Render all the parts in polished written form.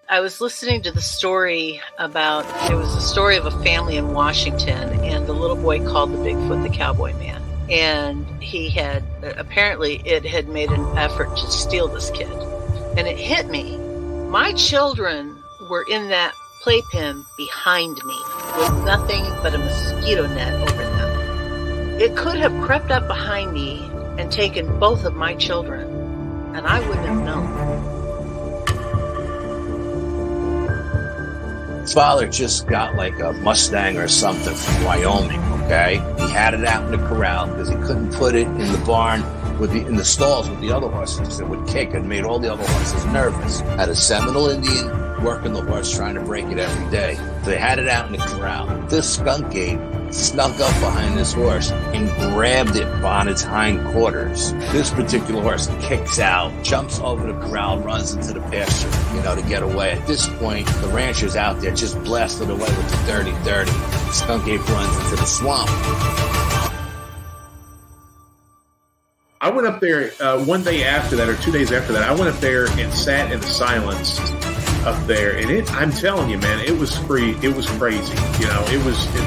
I was listening to the story about, it was a story of a family in Washington, and the little boy called the Bigfoot the Cowboy Man. And he had, apparently it had made an effort to steal this kid. And it hit me. My children were in that playpen behind me with nothing but a mosquito net over them. It could have crept up behind me and taken both of my children, and I wouldn't have known. Father just got like a Mustang or something from Wyoming, okay? He had it out in the corral because he couldn't put it in the barn in the stalls with the other horses. It would kick and made all the other horses nervous. Had a Seminole Indian working the horse, trying to break it every day. So they had it out in the corral. This skunk ape snuck up behind this horse and grabbed it on its hind quarters. This particular horse kicks out, jumps over the corral, runs into the pasture, to get away. At this point, the rancher's out there just blasted away with the dirty. Skunk ape runs into the swamp. I went up there one day after that, or 2 days after that. I went up there and sat in the silence up there, and I'm telling you, man, it was free. It was crazy.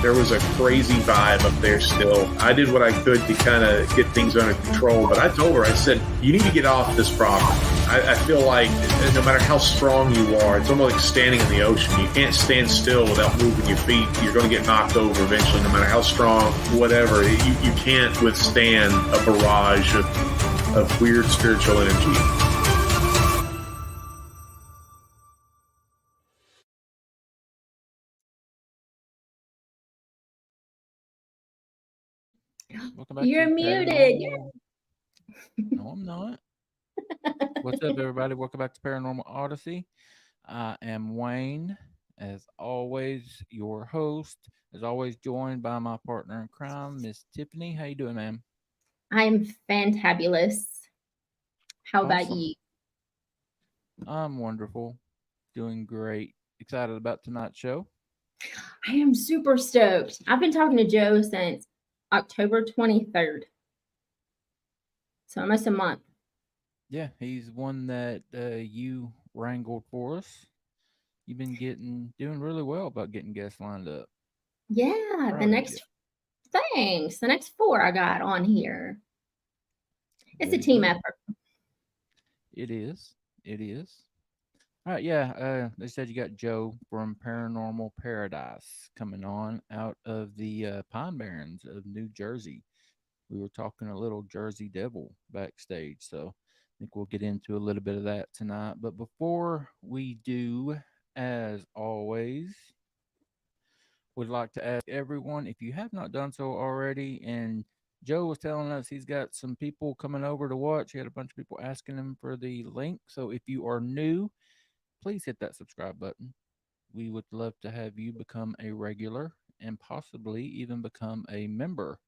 There was a crazy vibe up there still. I did what I could to kind of get things under control, but I told her, I said, you need to get off this property. I feel like no matter how strong you are, it's almost like standing in the ocean. You can't stand still without moving your feet. You're going to get knocked over eventually, no matter how strong, whatever. You can't withstand a barrage of weird spiritual energy. You're muted. No, I'm not. What's up, everybody? Welcome back to Paranormal Odyssey. I am Wayne, as always, your host. As always, joined by my partner in crime, Miss Tiffany. How you doing, ma'am? I'm fantabulous. How about you? I'm wonderful. Doing great. Excited about tonight's show. I am super stoked. I've been talking to Joe since October 23rd. So almost a month. Yeah, he's one that you wrangled for us. You've been doing really well about getting guests lined up. Yeah, the next 4 I got on here. It's a team effort. It is. All right, yeah. They said you got Joe from Paranormal Paradise coming on out of the Pine Barrens of New Jersey. We were talking a little Jersey Devil backstage, so I think we'll get into a little bit of that tonight. But before we do, as always, would like to ask everyone, if you have not done so already, and Joe was telling us he's got some people coming over to watch. He had a bunch of people asking him for the link. So if you are new, please hit that subscribe button. We would love to have you become a regular and possibly even become a member.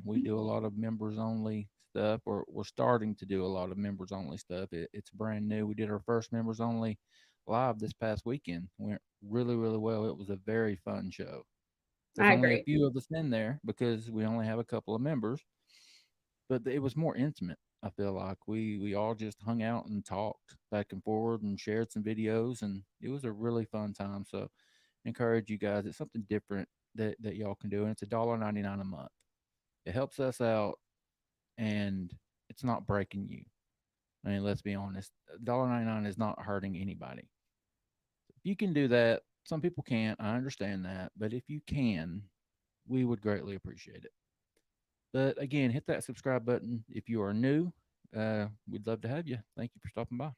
We do a lot of members only stuff, or we're starting to do a lot of members only stuff. It's brand new. We did our first members only live this past weekend. Went really, really well. It was a very fun show. There's only a few of us in there because we only have a couple of members, but it was more intimate. I feel like we all just hung out and talked back and forward and shared some videos, and it was a really fun time. So encourage you guys. It's something different that y'all can do, and it's $1.99 a month. It helps us out, and it's not breaking you. I mean, let's be honest. $1.99 is not hurting anybody. If you can do that, some people can't. I understand that. But if you can, we would greatly appreciate it. But again, hit that subscribe button if you are new. We'd love to have you. Thank you for stopping by.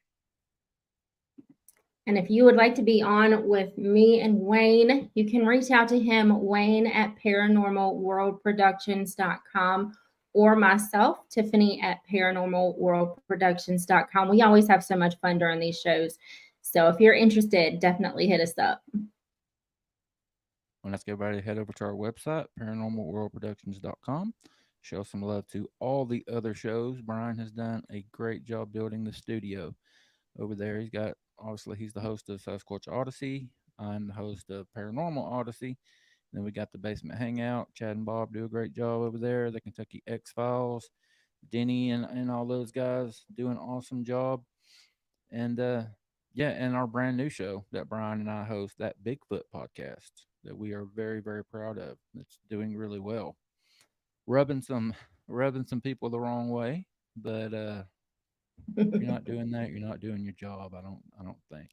And if you would like to be on with me and Wayne, you can reach out to him, Wayne at paranormalworldproductions.com, or myself, Tiffany at paranormalworldproductions.com. We always have so much fun during these shows. So if you're interested, definitely hit us up. I'll ask everybody to head over to our website, paranormalworldproductions.com. Show some love to all the other shows. Brian has done a great job building the studio over there. He's the host of Sasquatch Odyssey. I'm the host of Paranormal Odyssey. Then we got the Basement Hangout. Chad and Bob do a great job over there. The Kentucky X-Files. Denny and all those guys do an awesome job. And Yeah, and our brand new show that Brian and I host, that Bigfoot podcast, that we are very, very proud of. It's doing really well. Rubbing some people the wrong way, but if you're not doing that, you're not doing your job. I don't think.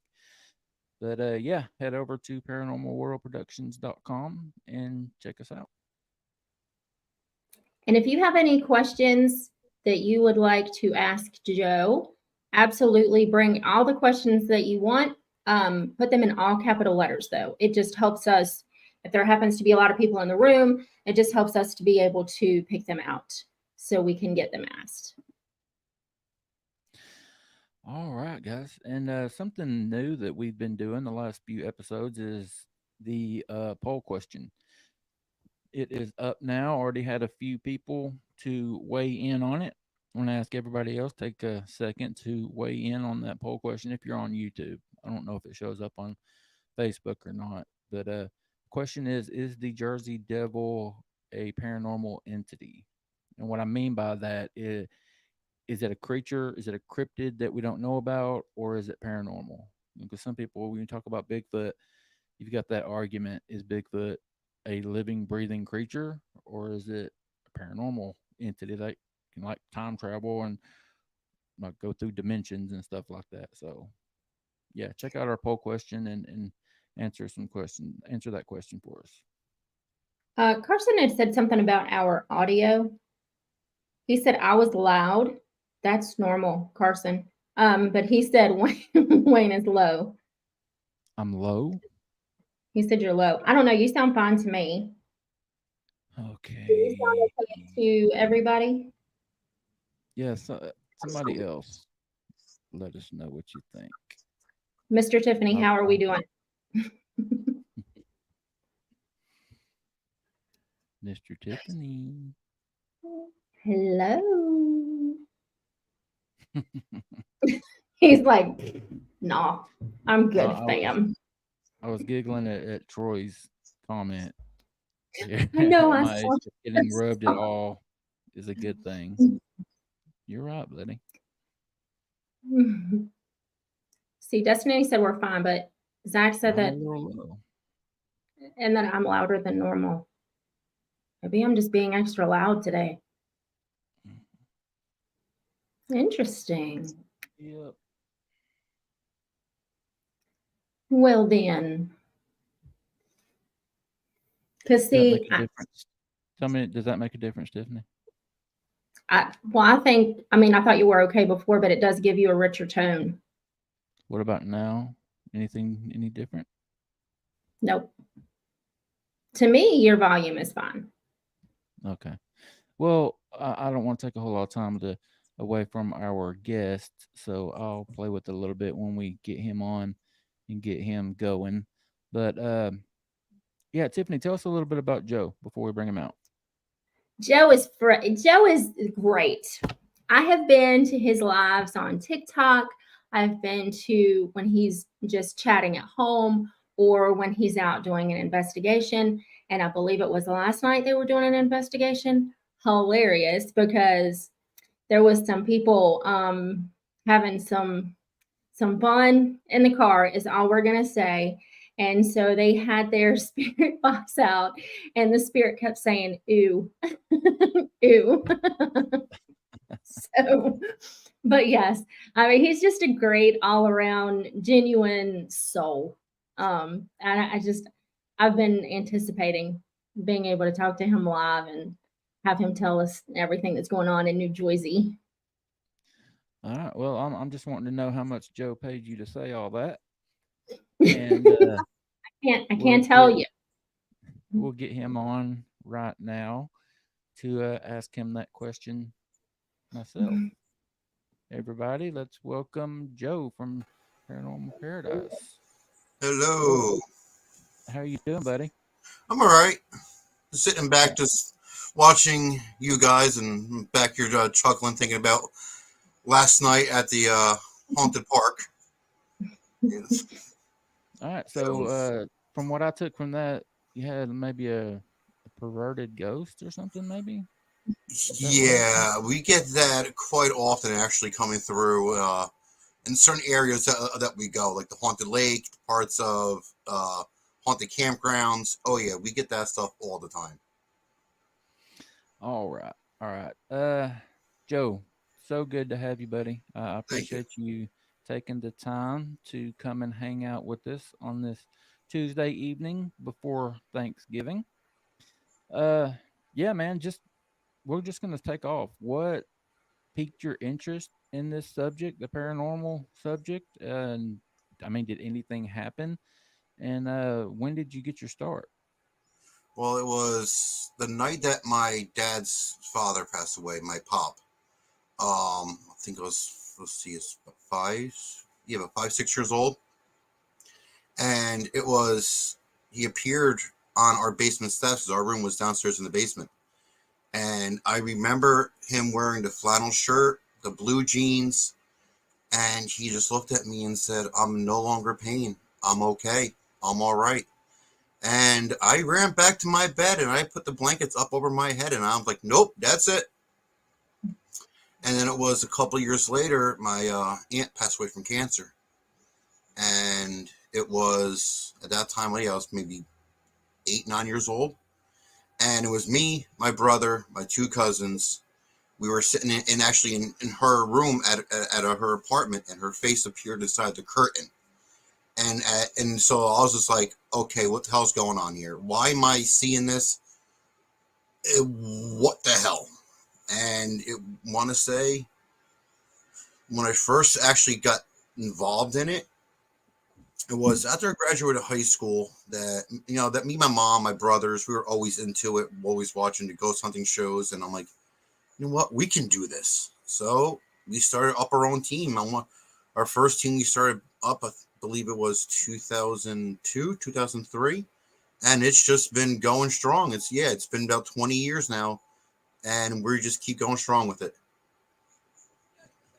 But yeah, head over to paranormalworldproductions.com and check us out. And if you have any questions that you would like to ask Joe, absolutely bring all the questions that you want. Put them in all capital letters, though. It just helps us, if there happens to be a lot of people in the room, it just helps us to be able to pick them out so we can get them asked. All right, guys. And something new that we've been doing the last few episodes is the poll question. It is up now. Already had a few people to weigh in on it. I'm going to ask everybody else, take a second to weigh in on that poll question if you're on YouTube. I don't know if it shows up on Facebook or not. But question is the Jersey Devil a paranormal entity? And what I mean by that is it a creature? Is it a cryptid that we don't know about? Or is it paranormal? Because some people, when you talk about Bigfoot, you've got that argument. Is Bigfoot a living, breathing creature? Or is it a paranormal entity that can like time travel and like go through dimensions and stuff like that? So yeah, check out our poll question and answer that question for us. Carson had said something about our audio. He said I was loud. That's normal, Carson. But he said Wayne is low. I'm low? He said you're low. I don't know. You sound fine to me. Okay. Do you sound okay to everybody? Yeah, somebody else let us know what you think. Mr. Tiffany, how are we doing? Mr. Tiffany. Hello. He's like, no, I'm good, fam. I was giggling at Troy's comment. I know. My age, getting rubbed at all is a good thing. You're right, buddy. See, Destiny said we're fine, but Zach said that, and that I'm louder than normal. Maybe I'm just being extra loud today. Interesting. Yep. Well then, because see, tell me, does that make a difference, Tiffany? I thought you were okay before, but it does give you a richer tone. What about now? Any different? Nope. To me, your volume is fine. Okay. Well, I don't want to take a whole lot of time away from our guest, so I'll play with it a little bit when we get him on and get him going. But yeah, Tiffany, tell us a little bit about Joe before we bring him out. Joe is great. I have been to his lives on TikTok. I've been to when he's just chatting at home or when he's out doing an investigation. And I believe it was last night they were doing an investigation. Hilarious, because there was some people having some fun in the car is all we're going to say. And so they had their spirit box out and the spirit kept saying, "Ooh, ooh." So, but yes, I mean, he's just a great all around genuine soul. And I've been anticipating being able to talk to him live and have him tell us everything that's going on in New Jersey. All right. Well, I'm just wanting to know how much Joe paid you to say all that. And I can't tell you. We'll get him on right now to ask him that question myself. Everybody, let's welcome Joe from Paranormal Paradise. Hello. How are you doing, buddy? I'm all right. Just sitting back, just watching you guys, and back here chuckling, thinking about last night at the haunted park. Yes. All right. So from what I took from that, you had maybe a perverted ghost or something, maybe? Yeah, we get that quite often, actually, coming through in certain areas that we go, like the haunted lake, parts of haunted campgrounds. Oh yeah, we get that stuff all the time. All right. All right. Joe, so good to have you, buddy. I Thank you. appreciate you taking the time to come and hang out with us on this Tuesday evening before Thanksgiving. Uh, yeah, man, just we're just gonna take off. What piqued your interest in this subject, the paranormal subject? And I mean, did anything happen? And when did you get your start? Well, it was the night that my dad's father passed away, my pop. I think it was, let's see, it's about about 5, 6 years old. And it was, he appeared on our basement steps. Our room was downstairs in the basement. And I remember him wearing the flannel shirt, the blue jeans, and he just looked at me and said, "I'm no longer pain. I'm okay. I'm all right." And I ran back to my bed and I put the blankets up over my head and I'm like, "Nope, that's it." And then it was a couple of years later, my aunt passed away from cancer. And it was at that time, I was maybe 8, 9 years old. And it was me, my brother, my 2 cousins. We were sitting in her room at her apartment, and her face appeared inside the curtain. And so I was just like, okay, what the hell's going on here? Why am I seeing this? What the hell? And I want to say, when I first actually got involved in it, it was after I graduated high school that me, my mom, my brothers, we were always into it, always watching the ghost hunting shows. And I'm like, you know what, we can do this. So we started up our own team. Our first team we started up, I believe it was 2002, 2003. And it's just been going strong. It's been about 20 years now. And we just keep going strong with it.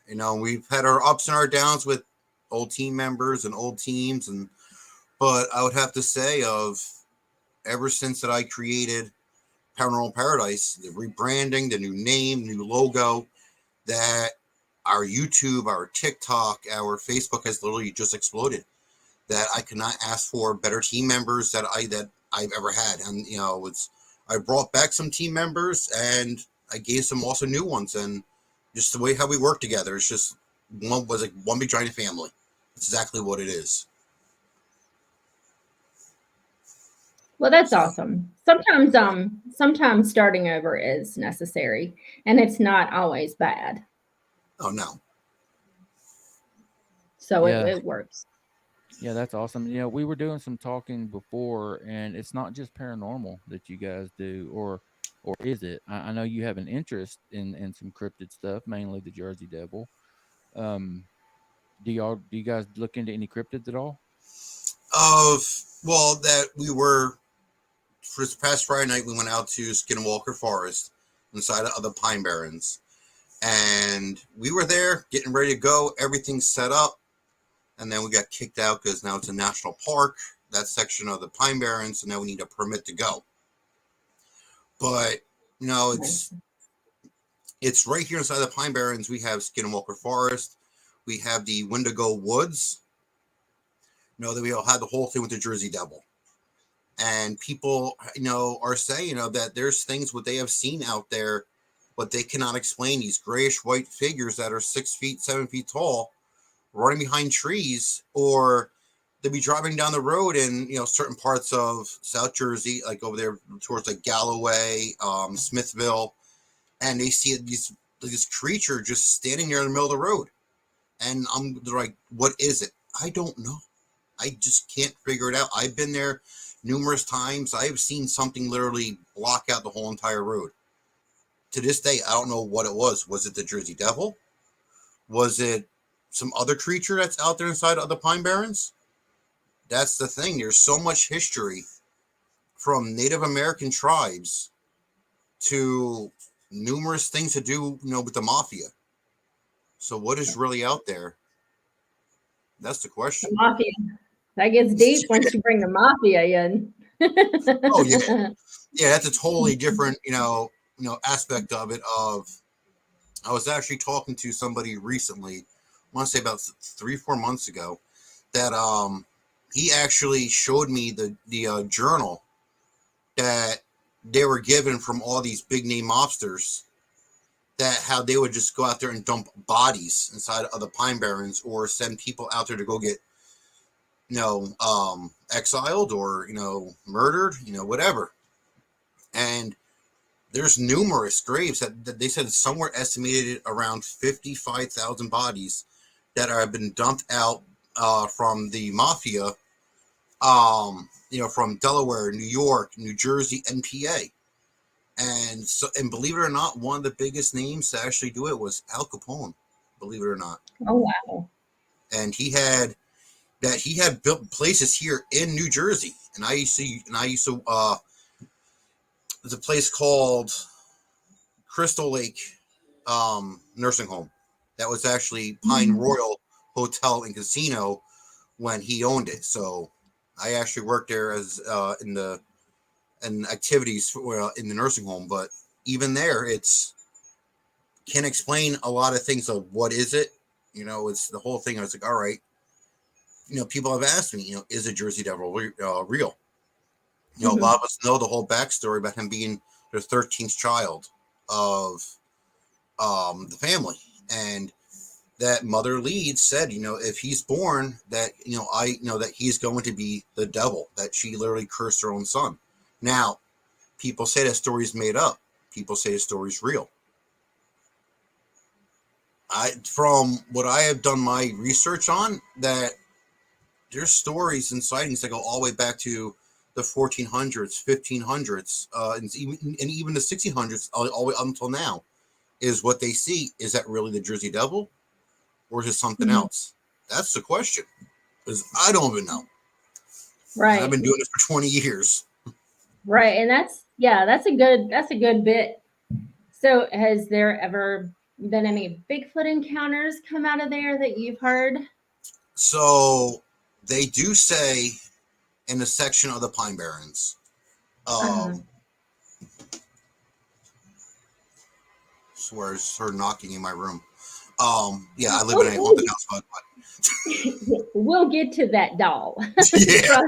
We've had our ups and our downs with old team members and old teams, but I would have to say, ever since that I created Paranormal Paradise, the rebranding, the new name, new logo, that our YouTube, our TikTok, our Facebook has literally just exploded. That I cannot ask for better team members that I've ever had. And I brought back some team members and I gave some also new ones, and just the way how we work together, it's just one big giant family. It's exactly what it is. Well, that's awesome. Sometimes starting over is necessary, and it's not always bad. Oh no. So Yeah. it works. Yeah, that's awesome. We were doing some talking before, and it's not just paranormal that you guys do, or is it? I know you have an interest in some cryptid stuff, mainly the Jersey Devil. Do you guys look into any cryptids at all? Well, that we were for this past Friday night, we went out to Skinwalker Forest inside of the Pine Barrens, and we were there getting ready to go. Everything's set up, and then we got kicked out because now it's a national park, that section of the Pine Barrens, and now we need a permit to go. But it's right here inside the Pine Barrens. We have Skinwalker Forest. We have the Wendigo Woods. That we all had the whole thing with the Jersey Devil. And people, are saying, that there's things what they have seen out there, but they cannot explain. These grayish white figures that are 6 feet, 7 feet tall, running behind trees, or they'll be driving down the road in, certain parts of South Jersey, like over there towards like Galloway, Smithville, and they see this creature just standing there in the middle of the road. And they're like, what is it? I don't know. I just can't figure it out. I've been there numerous times. I've seen something literally block out the whole entire road. To this day, I don't know what it was. Was it the Jersey Devil? Was it some other creature that's out there inside of the Pine Barrens? That's the thing. There's so much history from Native American tribes to numerous things to do, with the mafia. So what is really out there? That's the question. The mafia. That gets deep once you bring the mafia in. Oh yeah. Yeah, that's a totally different, aspect of it. I was actually talking to somebody recently, want to say about 3-4 months ago, that he actually showed me the journal that they were given from all these big name mobsters, that how they would just go out there and dump bodies inside of the Pine Barrens, or send people out there to go get, exiled or, murdered, whatever. And there's numerous graves that they said somewhere estimated around 55,000 bodies that have been dumped out from the mafia, from Delaware, New York, New Jersey, and PA. And believe it or not, one of the biggest names to actually do it was Al Capone, believe it or not. Oh wow. And he had built places here in New Jersey. And I used to there's a place called Crystal Lake nursing home that was actually Pine Royal Hotel and Casino when he owned it. So I actually worked there as in activities in the nursing home. But even there, it's can't explain a lot of things of what is it. It's the whole thing. I was like, all right. People have asked me, is a Jersey Devil real? A lot of us know the whole backstory about him being the 13th child of the family, and that Mother Leeds said, if he's born, that I know that he's going to be the devil, that she literally cursed her own son. Now, people say that story's made up. People say the story's real. From what I have done my research on, that there's stories and sightings that go all the way back to the 1400s, 1500s, and even the 1600s, all the way up until now, is what they see. Is that really the Jersey Devil, or is it something else? That's the question, because I don't even know. Right. I've been doing this for 20 years. Right, and that's a good bit. So, has there ever been any Bigfoot encounters come out of there that you've heard? So they do say in a section of the Pine Barrens. Swears her knocking in my room. I live in a haunted house. But We'll get to that doll. Yeah.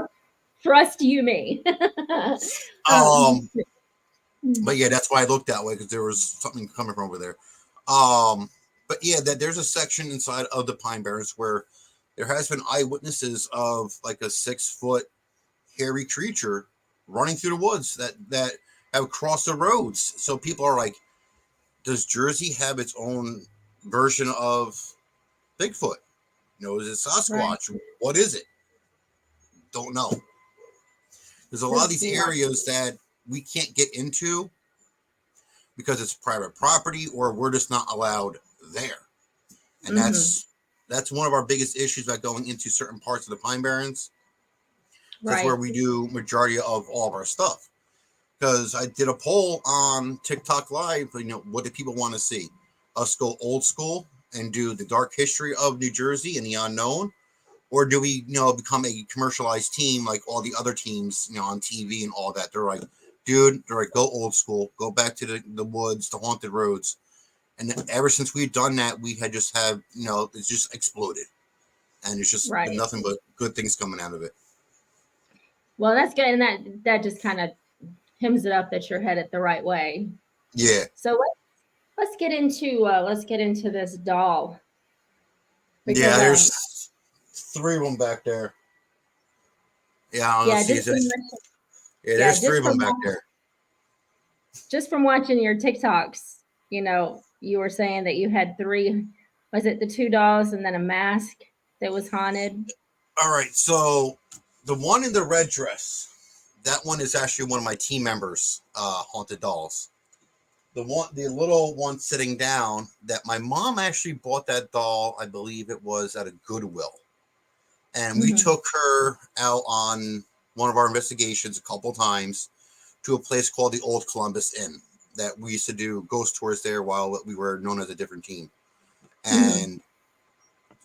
Trust you me. But yeah, that's why I looked that way, because there was something coming from over there. But yeah, that there's a section inside of the Pine Barrens where there has been eyewitnesses of like a 6-foot hairy creature running through the woods that have crossed the roads. So people are like, does Jersey have its own version of Bigfoot? Is it Sasquatch? Right. What is it? Don't know. There's a lot of these areas that we can't get into because it's private property, or we're just not allowed there. And that's one of our biggest issues about going into certain parts of the Pine Barrens. That's where we do majority of all of our stuff. Because I did a poll on TikTok Live, what do people want to see? Us go old school and do the dark history of New Jersey and the unknown? Or do we, become a commercialized team like all the other teams, on TV and all that? They're like, dude, go old school, go back to the woods, the haunted roads. And ever since we've done that, we had just have, it's just exploded. And it's just been nothing but good things coming out of it. Well, that's good. And that just kind of hems it up that you're headed the right way. Yeah. So let's get into this doll. Because, there's 3 of them back there. There's 3 of them back there. Just from watching your TikToks, you were saying that you had 3. Was it the 2 dolls and then a mask that was haunted? All right. So the one in the red dress, that one is actually one of my team members' haunted dolls. The little one sitting down, that my mom actually bought that doll, I believe it was at a Goodwill. And we took her out on one of our investigations a couple times to a place called the Old Columbus Inn, that we used to do ghost tours there while we were known as a different team. And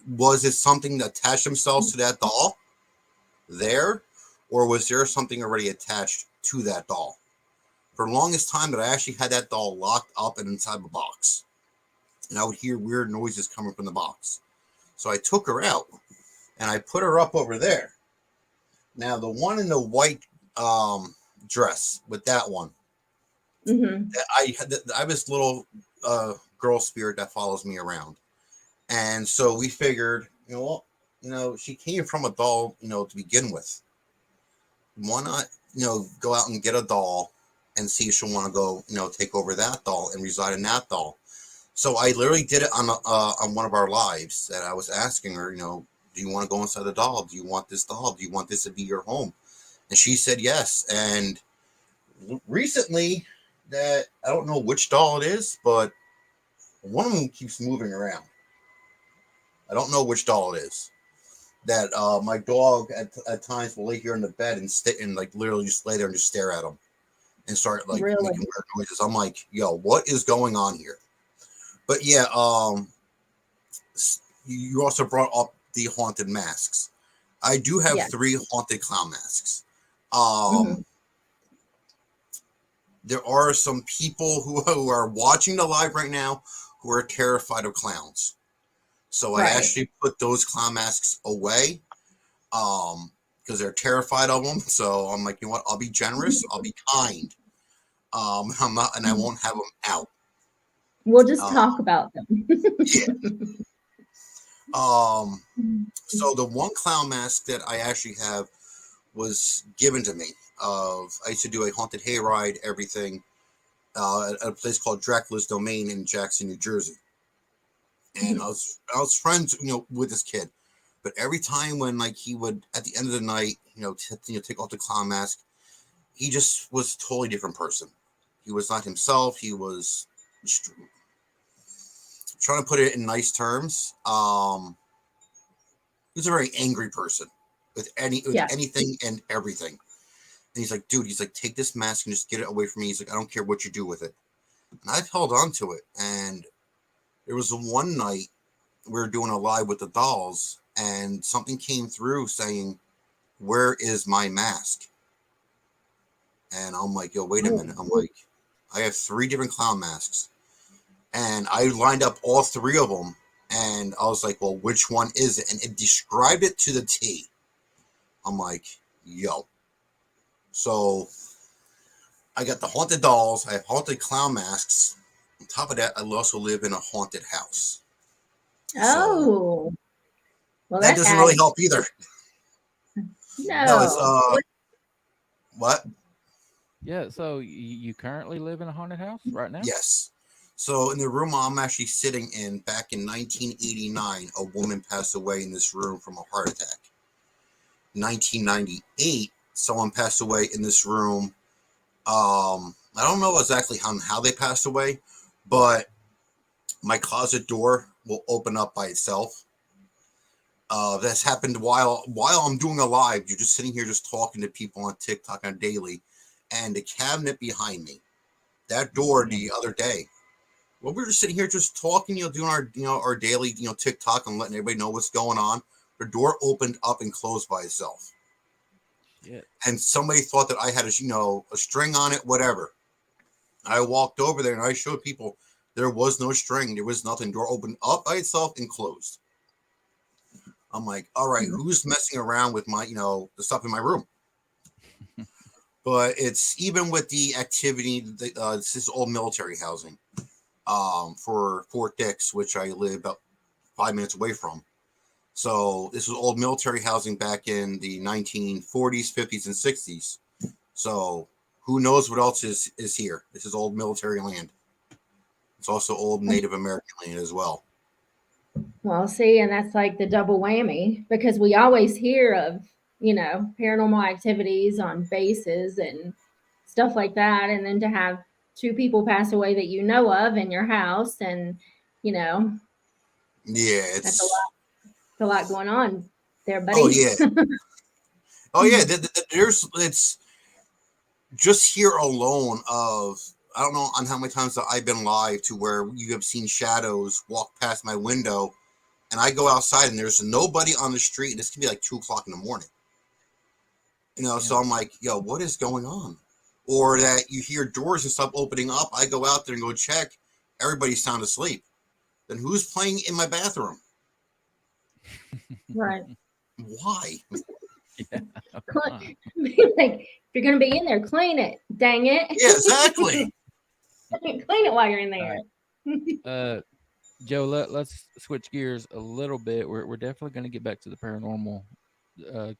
was it something that attached themselves to that doll there, or was there something already attached to that doll? For the longest time that I actually had that doll locked up and inside of a box, and I would hear weird noises coming from the box. So I took her out and I put her up over there. Now the one in the white dress with that one, I have this little girl spirit that follows me around, and so we figured, she came from a doll, to begin with. Why not, go out and get a doll and see if she'll want to go, take over that doll and reside in that doll. So I literally did it on one of our lives that I was asking her, do you want to go inside the doll? Do you want this doll? Do you want this to be your home? And she said yes. And recently, that I don't know which doll it is, but one of them keeps moving around. I don't know which doll it is. That my dog at times will lay here in the bed and like literally just lay there and just stare at him and start like making weird noises. I'm like, yo, what is going on here? But yeah, you also brought up the haunted masks. I do have 3 haunted clown masks. There are some people who are watching the live right now who are terrified of clowns. So I actually put those clown masks away because they're terrified of them. So I'm like, you know what? I'll be generous. I'll be kind. I'm not, and I won't have them out. We'll just talk about them. Yeah. So the one clown mask that I actually have was given to me. I used to do a haunted hayride, everything, at a place called Dracula's Domain in Jackson, New Jersey. And I was friends, with this kid. But every time when like he would at the end of the night, take off the clown mask, he just was a totally different person. He was not himself. He was trying to put it in nice terms. He was a very angry person with anything and everything. And he's like, dude, take this mask and just get it away from me. He's like, I don't care what you do with it. And I've held on to it. And there was one night we were doing a live with the dolls, and something came through saying, where is my mask? And I'm like, yo, wait a minute. I'm like, I have 3 different clown masks. And I lined up all 3 of them. And I was like, well, which one is it? And it described it to the T. I'm like, yo. So I got the haunted dolls. I have haunted clown masks. On top of that, I also live in a haunted house. Oh. Well, that doesn't really help either. No. It's, what? Yeah, so you currently live in a haunted house right now? Yes. So in the room I'm actually sitting in, back in 1989, a woman passed away in this room from a heart attack. 1998, someone passed away in this room. I don't know exactly how they passed away, but my closet door will open up by itself. That's happened while I'm doing a live. You're just sitting here just talking to people on TikTok on a daily, and the cabinet behind me, that door the other day, well, we were just sitting here just talking, doing our daily, TikTok and letting everybody know what's going on. The door opened up and closed by itself. Shit. And somebody thought that I had a string on it, whatever. I walked over there and I showed people there was no string. There was nothing. Door opened up by itself and closed. I'm like, all right, who's messing around with my, the stuff in my room? But it's even with the activity, this is old military housing for Fort Dix, which I live about 5 minutes away from. So this was old military housing back in the 1940s, 50s, and 60s. So who knows what else is here? This is old military land. It's also old Native American land as well. Well, see, and that's like the double whammy, because we always hear of, paranormal activities on bases and stuff like that. And then to have 2 people pass away that you know of in your house, and, Yeah, that's a lot going on there, buddy. Oh, yeah. Oh, yeah. It's just here alone of, I don't know on how many times that I've been live to where you have seen shadows walk past my window, and I go outside and there's nobody on the street. And this can be like 2:00 in the morning. So I'm like, yo, what is going on? Or that you hear doors and stuff opening up. I go out there and go check. Everybody's sound asleep. Then who's playing in my bathroom? Right. Why? Yeah. Like, if you're going to be in there, clean it. Dang it. Yeah, exactly. Clean it while you're in there. Joe, let's switch gears a little bit. We're definitely going to get back to the paranormal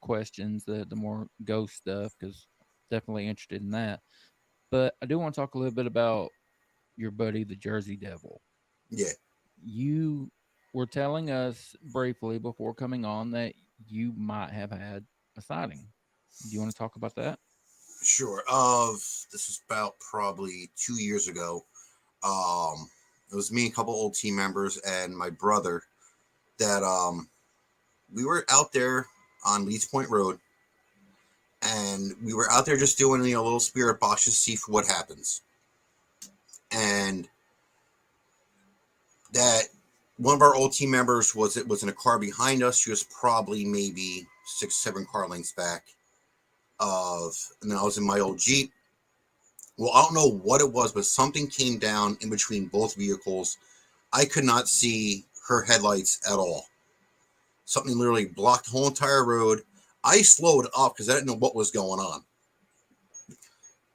questions, the more ghost stuff, because definitely interested in that. But I do want to talk a little bit about your buddy, the Jersey Devil. Yeah. You were telling us briefly before coming on that you might have had a sighting. Do you want to talk about that? Sure. This was about probably 2 years ago. It was me and a couple old team members and my brother that we were out there on Leeds Point Road, and we were out there just doing a little spirit box to see for what happens. And that one of our old team members was in a car behind us. She was probably maybe 6-7 car lengths back. And then I was in my old Jeep. Well, I don't know what it was, but something came down in between both vehicles. I could not see her headlights at all. Something literally blocked the whole entire road. I slowed up because I didn't know what was going on.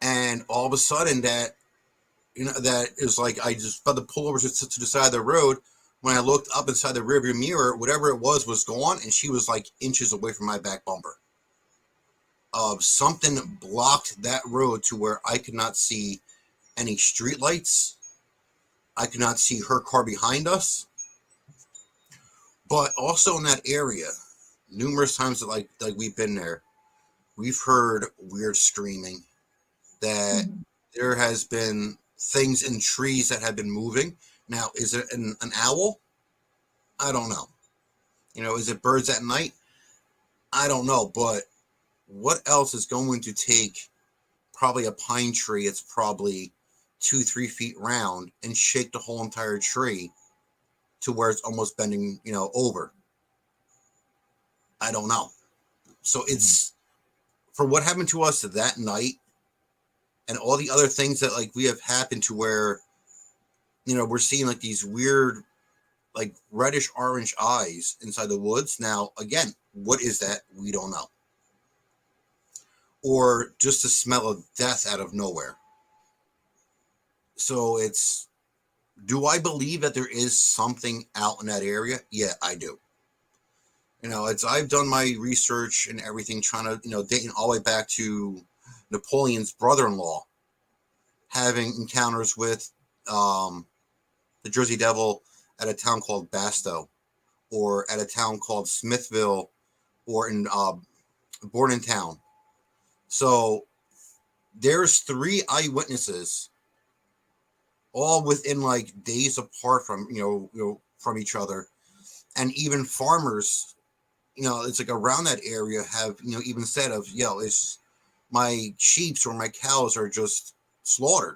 And all of a sudden that is like, I just about to pull over to the side of the road. When I looked up inside the rearview mirror, whatever it was gone, and she was like inches away from my back bumper. Something blocked that road to where I could not see any street lights. I could not see her car behind us. But also in that area, numerous times that like we've been there, we've heard weird screaming, that there has been things in trees that have been moving. Now, is it an owl? I don't know. Is it birds at night? I don't know. But what else is going to take probably a pine tree? It's probably 2-3 feet round and shake the whole entire tree to where it's almost bending, over. I don't know. So it's for what happened to us that night and all the other things that like we have happened to where, we're seeing like these weird, like reddish orange eyes inside the woods. Now, again, what is that? We don't know. Or just the smell of death out of nowhere. So do I believe that there is something out in that area? Yeah, I do. I've done my research and everything, trying to, dating all the way back to Napoleon's brother-in-law having encounters with the Jersey Devil at a town called Bastow, or at a town called Smithville, or in Bordentown. So there's 3 eyewitnesses, all within like days apart from from each other, and even farmers, it's like around that area have even said of it's my sheep or my cows are just slaughtered,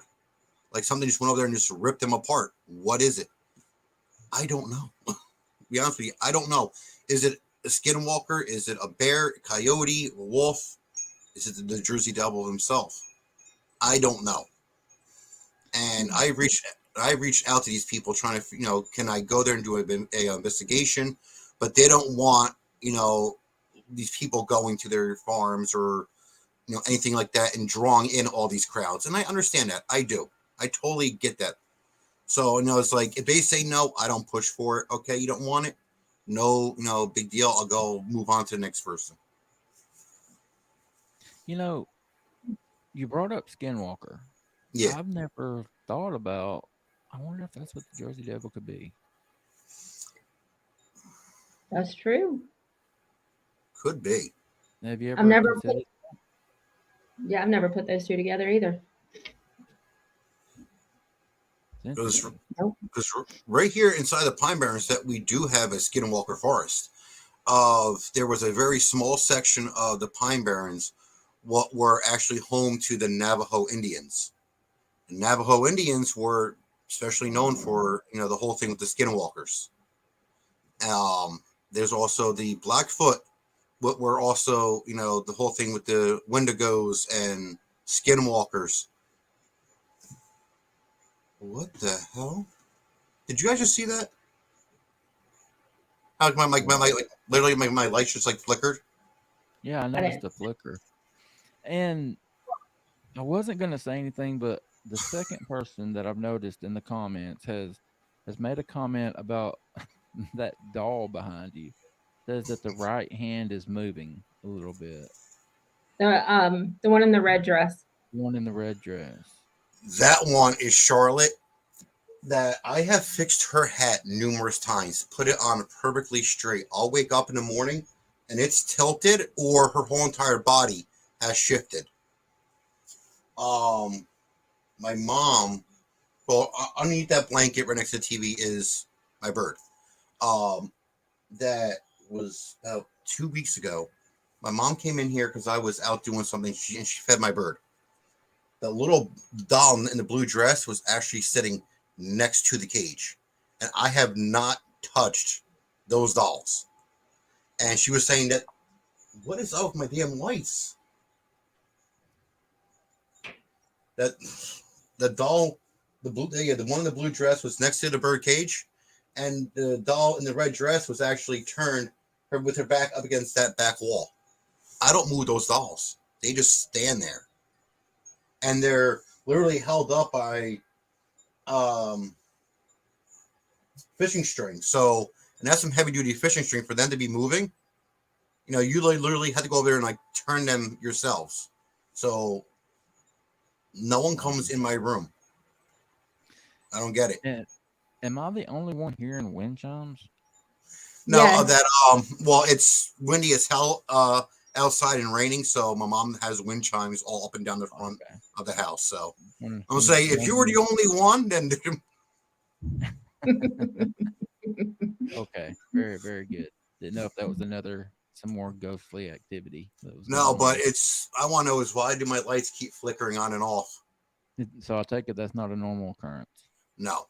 like something just went over there and just ripped them apart. What is it? I don't know. To be honest with you, I don't know. Is it a skinwalker? Is it a bear, a coyote, a wolf? Is it the Jersey Devil himself? I don't know. And I reached out to these people trying to, can I go there and do a investigation? But they don't want, these people going to their farms or, anything like that and drawing in all these crowds. And I understand that. I do. I totally get that. So, it's like, if they say no, I don't push for it. Okay, you don't want it? No, big deal. I'll go move on to the next person. You brought up Skinwalker. Yeah. I've never thought about, I wonder if that's what the Jersey Devil could be. That's true. Could be. Have you ever I've never put those 2 together either. Because right here inside the Pine Barrens that we do have a Skinwalker forest. There was a very small section of the Pine Barrens what were actually home to the Navajo Indians. The Navajo Indians were especially known for, the whole thing with the Skinwalkers. There's also the Blackfoot, what were also, the whole thing with the Wendigos and Skinwalkers. What the hell? Did you guys just see that? How literally my lights just like flickered. Yeah, I noticed the flicker. And I wasn't gonna say anything, but the second person that I've noticed in the comments has made a comment about that doll behind you. Says that the right hand is moving a little bit. The one in the red dress. The one in the red dress. That one is Charlotte. That I have fixed her hat numerous times, put it on perfectly straight. I'll wake up in the morning and it's tilted, or her whole entire body has shifted. My mom, well, underneath that blanket right next to the TV is my bird. That was about 2 weeks ago. My mom came in here because I was out doing something, and she fed my bird. The little doll in the blue dress was actually sitting next to the cage, and I have not touched those dolls. And she was saying that, what is up with my damn lights? That the doll, the one in the blue dress was next to the bird cage, and the doll in the red dress was actually turned with her back up against that back wall. I don't move those dolls; they just stand there, and they're literally held up by fishing string. So, and that's some heavy duty fishing string for them to be moving. You know, you literally had to go over there and like turn them yourselves. So no one comes in my room. I don't get it. And am I the only one hearing wind chimes? No, Yes. well, it's windy as hell outside and raining, so my mom has wind chimes all up and down the front of the house. So I'm gonna say, if you were the only one, then okay, very, very good. Didn't know if that was some more ghostly activity. That was no, but I want to know is why do my lights keep flickering on and off? So I take it that's not a normal occurrence. No,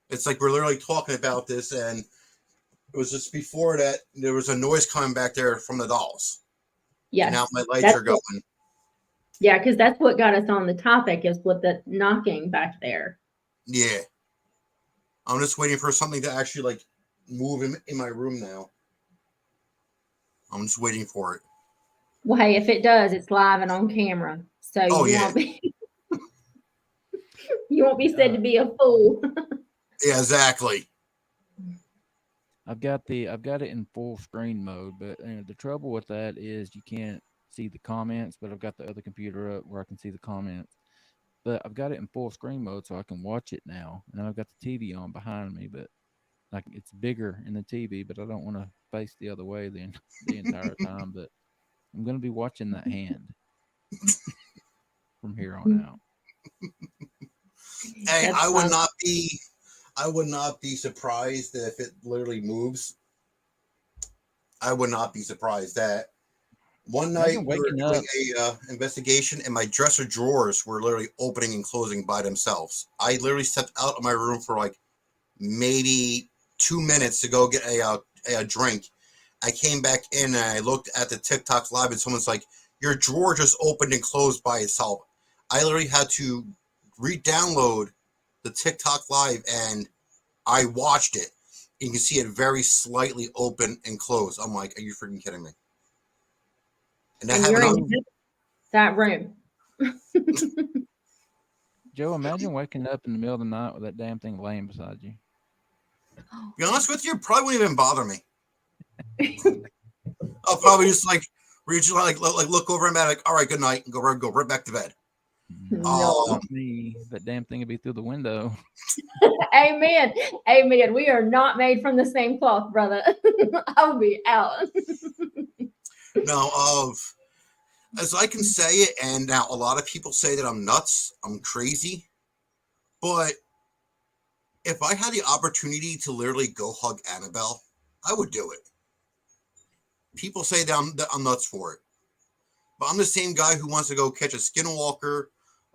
it's like we're literally talking about this, and it was just before that there was a noise coming back there from the dolls. Yes. And now my lights are going. Yeah, because that's what got us on the topic is with the knocking back there. Yeah. I'm just waiting for something to actually like move in my room now. I'm just waiting for it. Well, hey, if it does, it's live and on camera. So won't be you won't be said to be a fool. Yeah, exactly. I've got it in full screen mode, but the trouble with that is you can't see the comments, but I've got the other computer up where I can see the comments. But I've got it in full screen mode so I can watch it now. And I've got the TV on behind me, but like it's bigger in the TV, but I don't want to face the other way the entire time. But I'm going to be watching that hand from here on out. Hey, I would not be surprised if it literally moves. I would not be surprised that one night we were doing a investigation and my dresser drawers were literally opening and closing by themselves. I literally stepped out of my room for like maybe 2 minutes to go get a drink. I came back in and I looked at the TikTok live and someone's like, your drawer just opened and closed by itself. I literally had to re-download the TikTok live and I watched it. You can see it very slightly open and close. I'm like, are you freaking kidding me? And you're in that room. Joe, imagine waking up in the middle of the night with that damn thing laying beside you. To be honest with you, it probably wouldn't even bother me. I'll probably just like reach, like look over and be like, all right, good night, and go right back to bed. Not me. That damn thing would be through the window. Amen. Amen. We are not made from the same cloth, brother. I'll be out. No, as I can say it, and now a lot of people say that I'm nuts, I'm crazy, but if I had the opportunity to literally go hug Annabelle, I would do it. People say that I'm nuts for it, but I'm the same guy who wants to go catch a skinwalker,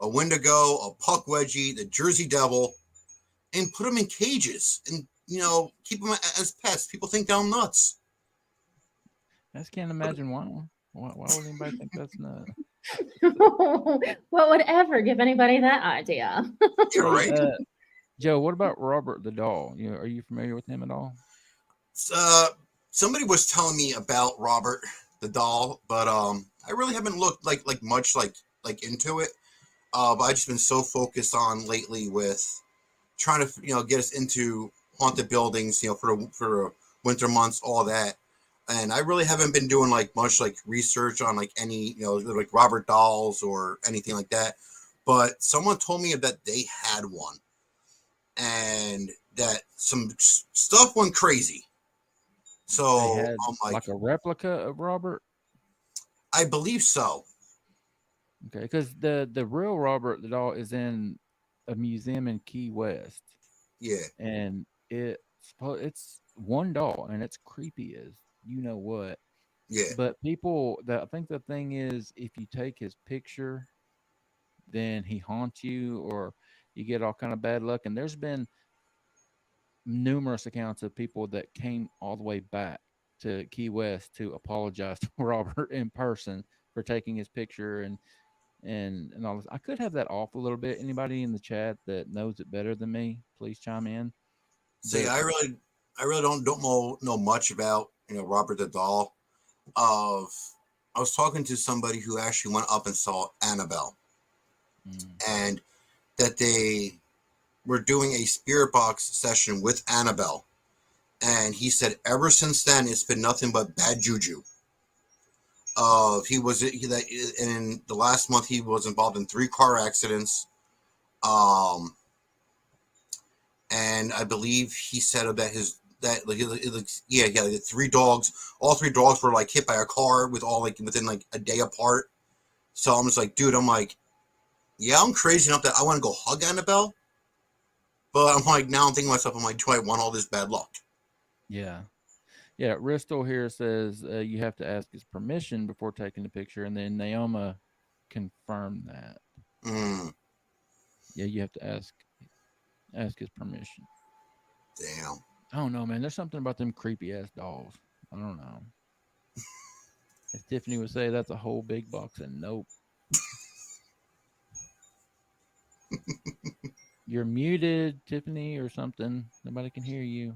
a wendigo, a puck wedgie, the Jersey Devil, and put them in cages and, keep them as pets. People think that I'm nuts. I just can't imagine why. Why would anybody think that's nuts? What would ever give anybody that idea? You're right. Joe, what about Robert the doll? Are you familiar with him at all? Somebody was telling me about Robert the doll, but I really haven't looked like much like into it. But I've just been so focused on lately with trying to get us into haunted buildings, for the winter months, all that. And I really haven't been doing like much like research on like any like Robert dolls or anything like that. But someone told me that they had one, and that some stuff went crazy. They So had I'm like, a replica of Robert. I believe so. Okay, because the real Robert the doll is in a museum in Key West, Yeah, and it's one doll, and it's creepy as you know what. yeah. But people, I think the thing is, if you take his picture, then he haunts you, or you get all kind of bad luck. And there's been numerous accounts of people that came all the way back to Key West to apologize to Robert in person for taking his picture and all this. I could have that off a little bit. Anybody in the chat that knows it better than me, please chime in. See, But I really don't know much about Robert the doll. Of I was talking to somebody who actually went up and saw Annabelle, mm, and that they were doing a spirit box session with Annabelle, and he said ever since then it's been nothing but bad juju. That in the last month he was involved in 3 car accidents. Um, and I believe he said that like 3 dogs. All 3 dogs were like hit by a car with all like within like a day apart. So I'm just like, dude, I'm like, yeah, I'm crazy enough that I want to go hug Annabelle, but I'm like, now I'm thinking to myself, I'm like, do I want all this bad luck? yeah. Yeah, Ristel here says you have to ask his permission before taking the picture, and then Naoma confirmed that. Mm, Yeah, you have to ask his permission. damn. I don't know, man. There's something about them creepy ass dolls. I don't know. As Tiffany would say, that's a whole big box of nope. You're muted, Tiffany, or something. Nobody can hear you.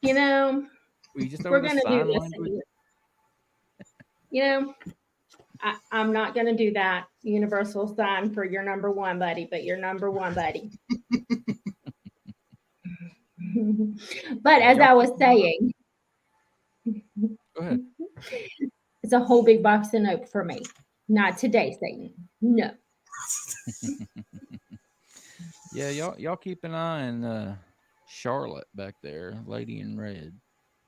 You know, Were you just over we're the going to do sign this. language? You know, I'm not going to do that universal sign for your number one buddy, but your number one buddy. But as I was saying, Go ahead. it's a whole big box of nope for me. Not today, Satan. No. Yeah, y'all keep an eye on Charlotte back there, Lady in Red.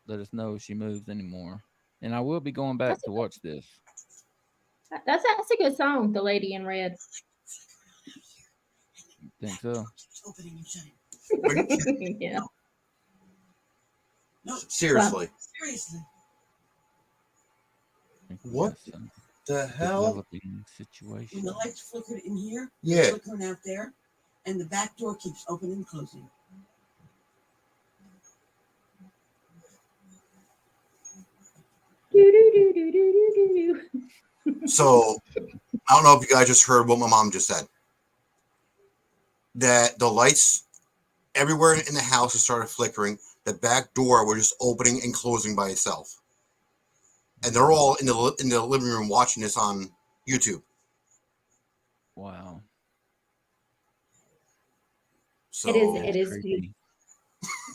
Let us know if she moves anymore. And I will be going back to watch this. That's a good song, The Lady in Red. Think so? Opening and shutting. Yeah. No, Seriously. seriously. What the hell? Developing situation. When the lights flickered in here, Yeah. they're flickering out there, and the back door keeps opening and closing. So I don't know if you guys just heard what my mom just said. That the lights everywhere in the house has started flickering. The back door was just opening and closing by itself. And they're all in the living room watching this on YouTube. Wow. So It is creepy.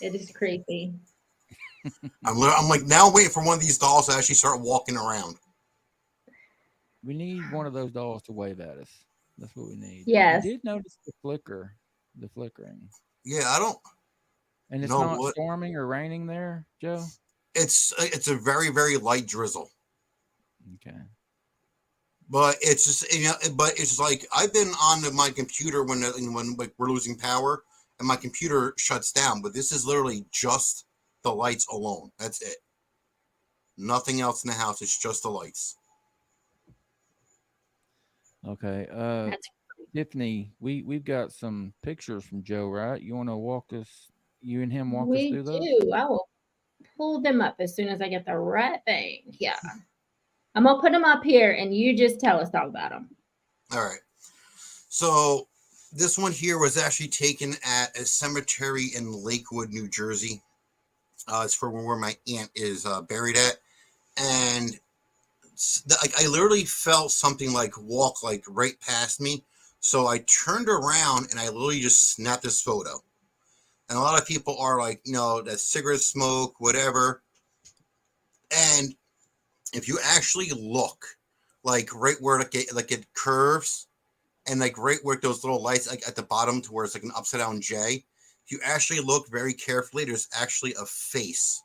It is creepy. I'm like now waiting for one of these dolls to actually start walking around. We need one of those dolls to wave at us. That's what we need. Yes. I did notice the flickering. Yeah, I don't. And it's know not what? storming or raining there, Joe? It's a very, very light drizzle. Okay. But it's just but it's like I've been on my computer when like we're losing power and my computer shuts down. But this is literally just the lights alone. That's it. Nothing else in the house. It's just the lights. Okay. That's Tiffany, we've got some pictures from Joe, right? You want to you and him walk us we through those? do. I will pull them up as soon as I get the right thing. Yeah. I'm going to put them up here and you just tell us all about them. All right. So this one here was actually taken at a cemetery in Lakewood, New Jersey. It's for where my aunt is buried at, and I literally felt something like walk like right past me. So I turned around and I literally just snapped this photo. And a lot of people are like, that cigarette smoke, whatever. And if you actually look, like right where it curves, and like right where those little lights like at the bottom to where it's like an upside down J, if you actually look very carefully, there's actually a face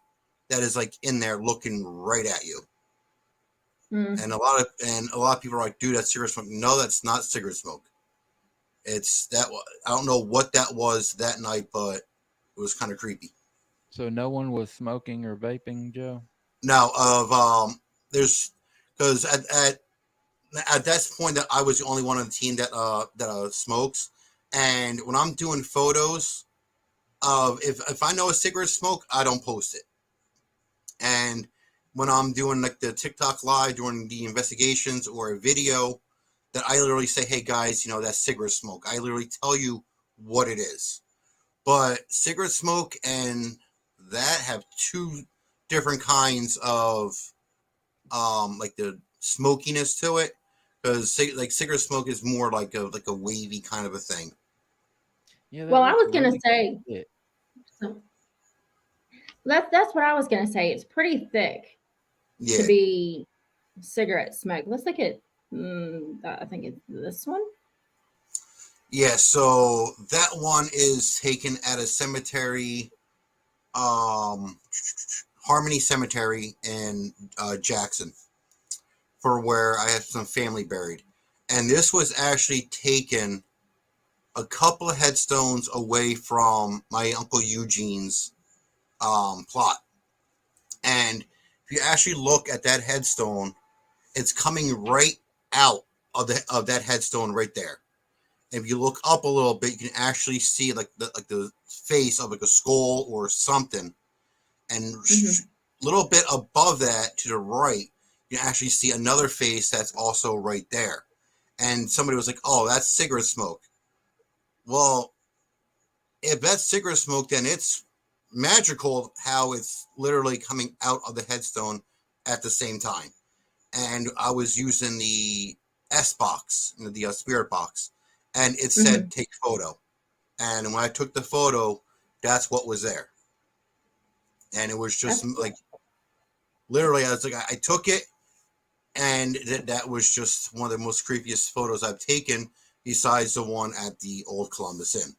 that is like in there looking right at you. And a lot of people are like, dude, that's cigarette smoke. No, that's not cigarette smoke. It's that. I don't know what that was that night, but it was kind of creepy. So no one was smoking or vaping, Joe? Now, there's because at that point that I was the only one on the team that smokes, and when I'm doing photos of if I know a cigarette smoke, I don't post it. And when I'm doing like the TikTok live during the investigations or a video, that I literally say, hey guys, that's cigarette smoke. I literally tell you what it is. But cigarette smoke and that have two different kinds of like the smokiness to it, because like cigarette smoke is more like a wavy kind of a thing. Yeah. Well, I was gonna say, so that's what I was gonna say. It's pretty thick to be cigarette smoke. Let's look at. I think it's this one. Yeah, so that one is taken at a cemetery, Harmony Cemetery in Jackson, for where I have some family buried. And this was actually taken a couple of headstones away from my Uncle Eugene's plot. And if you actually look at that headstone, it's coming right out of that headstone right there. If you look up a little bit, you can actually see like the face of like a skull or something, and a little bit above that to the right, you can actually see another face that's also right there. And somebody was like, "Oh, that's cigarette smoke." Well, if that's cigarette smoke, then it's magical how it's literally coming out of the headstone at the same time. And I was using the S box, the spirit box, and it said take photo. And when I took the photo, that's what was there. And it was just like, literally, I was like, I took it, and that was just one of the most creepiest photos I've taken, besides the one at the old Columbus Inn.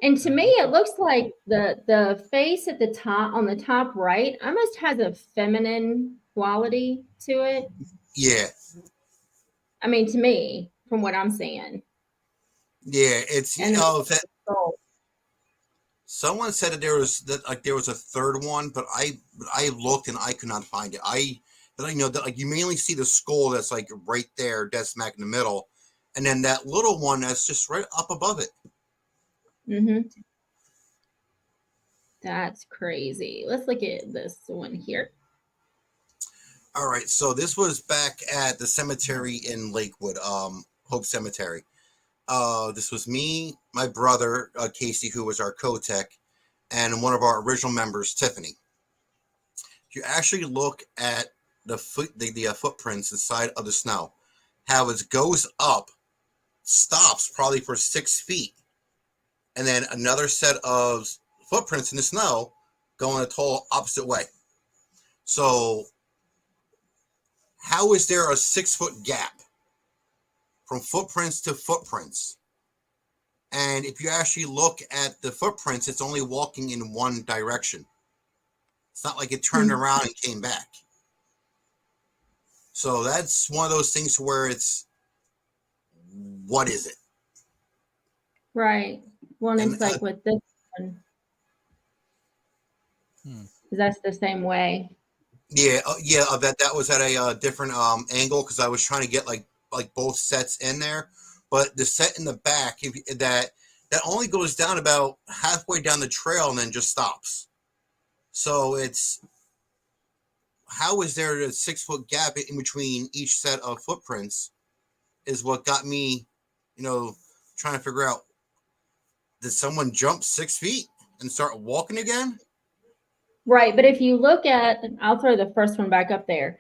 And to me, it looks like the face at the top, on the top right, almost has a feminine quality to it. Yeah. I mean, to me, from what I'm seeing. Yeah, it's someone said that there was a third one, but I looked and I could not find it. I know that like you mainly see the skull that's like right there, dead smack in the middle, and then that little one that's just right up above it. That's crazy. Let's look at this one here. All right, so this was back at the cemetery in Lakewood, Hope Cemetery. This was me, my brother, Casey, who was our co-tech, and one of our original members, Tiffany. If you actually look at the footprints inside of the snow, how it goes up, stops probably for 6 feet, and then another set of footprints in the snow going a total opposite way. So how is there a 6-foot gap from footprints to footprints? And if you actually look at the footprints, it's only walking in one direction. It's not like it turned around and came back. So that's one of those things where it's, what is it? Right. Well, and it's like with this one. That's the same way. Yeah, that was at a different angle, because I was trying to get like both sets in there, but the set in the back that only goes down about halfway down the trail and then just stops. So it's, how is there a 6-foot gap in between each set of footprints is what got me, trying to figure out, did someone jump 6 feet? and start walking again? Right, but if you look at, I'll throw the first one back up there.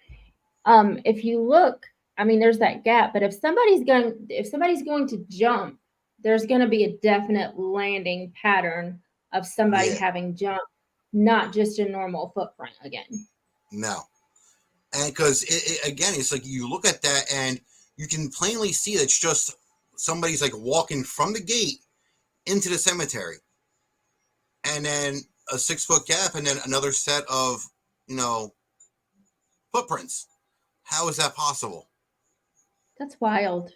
If you look, I mean, there's that gap, but if somebody's going to jump, there's going to be a definite landing pattern of somebody Yeah. having jumped, not just a normal footprint again. No. And because, again, it's like you look at that and you can plainly see that it's just somebody's like walking from the gate into the cemetery. And then a 6-foot gap and then another set of, footprints. How is that possible? That's wild.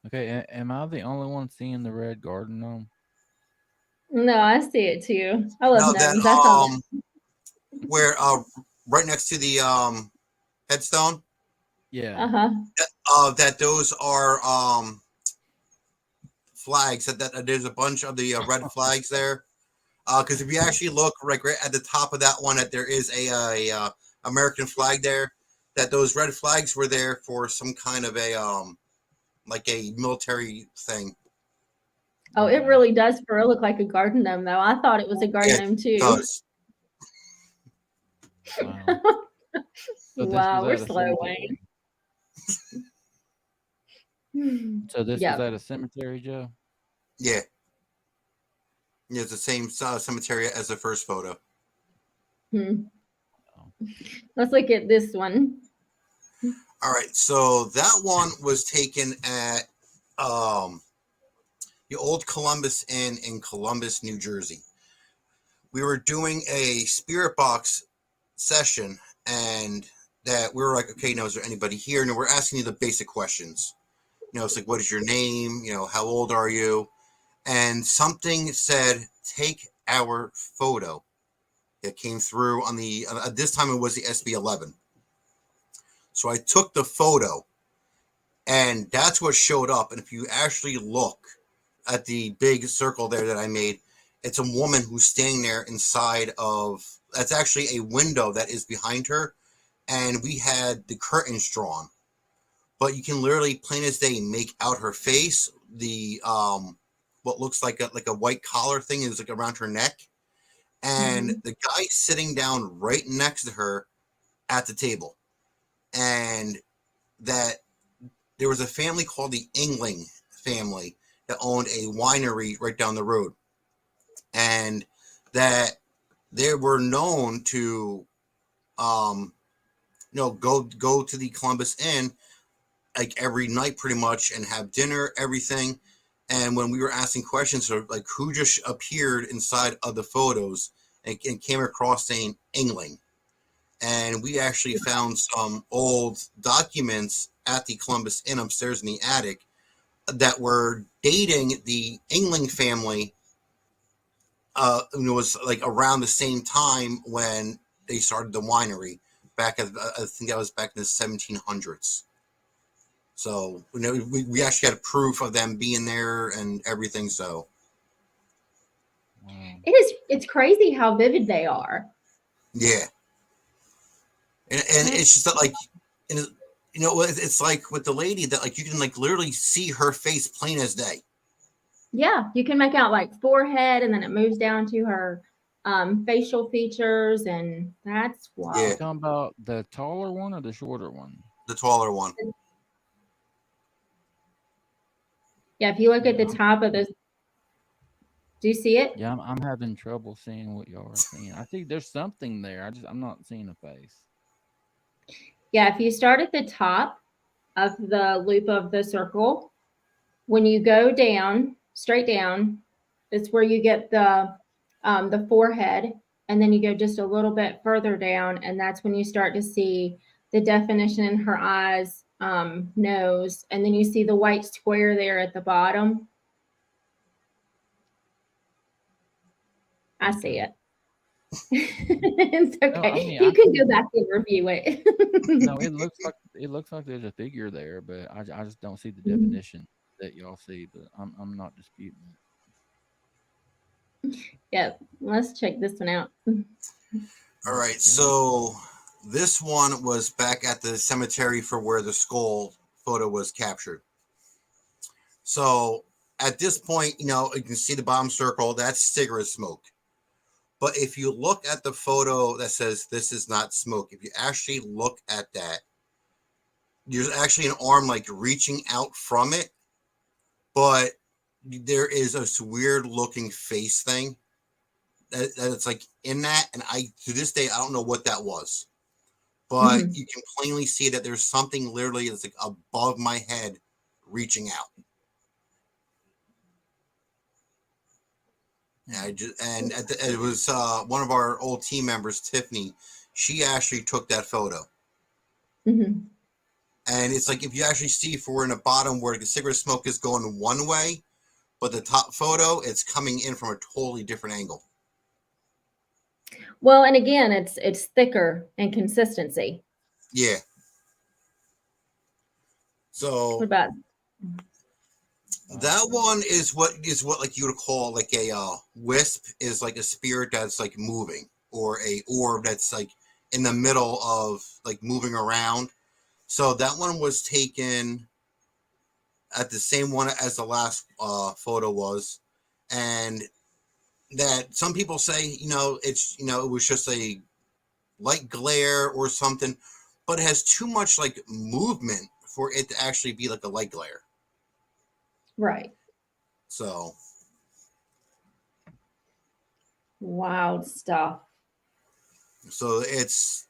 Okay, am I the only one seeing the red garden gnome? No, I see it too. I love No, gnomes. that, I saw where, right next to the, headstone, Yeah. that those are, flags, that there's a bunch of the red flags there. Because if you actually look right at the top of that one, that there is a American flag there, that those red flags were there for some kind of a like a military thing. Oh, it really does for look like a garden gnome, though. I thought it was a garden gnome too. It does. Wow. So Wow, we're slow, Wayne. So this Yep. was at a cemetery, Joe? Yeah. Yeah, it's the same cemetery as the first photo. Let's look at this one. All right, so that one was taken at the old Columbus Inn in Columbus, New Jersey. We were doing a spirit box session, and that we were like, okay, is there anybody here? And we're asking you the basic questions. It's like, what is your name? How old are you? And something said, take our photo. It came through on the, this time it was the SB11. So I took the photo, and that's what showed up. And if you actually look at the big circle there that I made, it's a woman who's standing there inside of, that's actually a window that is behind her. And we had the curtains drawn, but you can literally plain as day make out her face. The, what looks like a white collar thing is like around her neck. And the guy sitting down right next to her at the table. And that there was a family called the Engling family that owned a winery right down the road. And that they were known to, go to the Columbus Inn like every night pretty much and have dinner, everything. And when we were asking questions of like who just appeared inside of the photos and came across saying Engling. And we actually found some old documents at the Columbus Inn upstairs in the attic that were dating the Engling family. It was like around the same time when they started the winery back at, I think that was back in the 1700s. So, we actually got proof of them being there and everything. So It's crazy how vivid they are. yeah. And it's just that, like, it's like with the lady that, like, you can, like, literally see her face plain as day. Yeah, you can make out, like, forehead, and then it moves down to her facial features, and that's wild. Yeah. You're talking about the taller one or the shorter one? The taller one. Yeah, if you look at the top of this, do you see it? Yeah, I'm having trouble seeing what y'all are seeing. I think there's something there. I'm not seeing a face. Yeah, if you start at the top of the loop of the circle, when you go down, straight down, it's where you get the forehead, and then you go just a little bit further down, and that's when you start to see the definition in her eyes, nose, and then you see the white square there at the bottom. I see it. It's okay. No, I mean, you can go back and review it. No, it looks like there's a figure there, but I just don't see the definition that y'all see. But I'm not disputing it. Yeah, let's check this one out. All right, so this one was back at the cemetery for where the skull photo was captured. So at this point, you can see the bottom circle. That's cigarette smoke. But if you look at the photo that says this is not smoke, if you actually look at that, there's actually an arm like reaching out from it, but there is a weird looking face thing that's like in that. And to this day, I don't know what that was, but you can plainly see that there's something literally that's like above my head reaching out. And it was one of our old team members, Tiffany. She actually took that photo. Mm-hmm. And it's like if you actually see for in the bottom where the cigarette smoke is going one way, but the top photo, it's coming in from a totally different angle. Well, and again, it's thicker in consistency. Yeah. So What about that one is what like you would call like a wisp, is like a spirit that's like moving, or a orb that's like in the middle of like moving around. So that one was taken at the same one as the last photo was, and that some people say, it's, it was just a light glare or something, but it has too much like movement for it to actually be like a light glare. right? So Wild stuff. So it's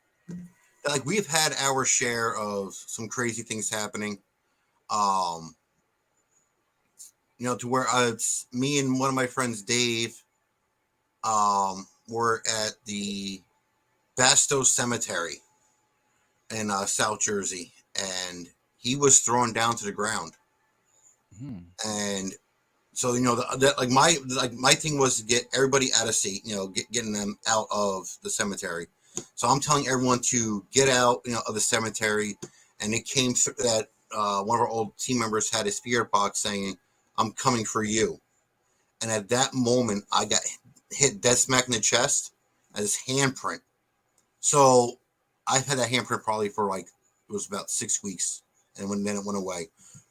like we've had our share of some crazy things happening. To where it's me and one of my friends, Dave, were at the Basto Cemetery in South Jersey, and he was thrown down to the ground. And so my thing was to get everybody out of state, getting them out of the cemetery. So I'm telling everyone to get out, of the cemetery, and it came through that one of our old team members had a spirit box saying, "I'm coming for you." And at that moment, I got hit dead smack in the chest at his handprint. So I've had that handprint probably for it was about 6 weeks, and then it went away.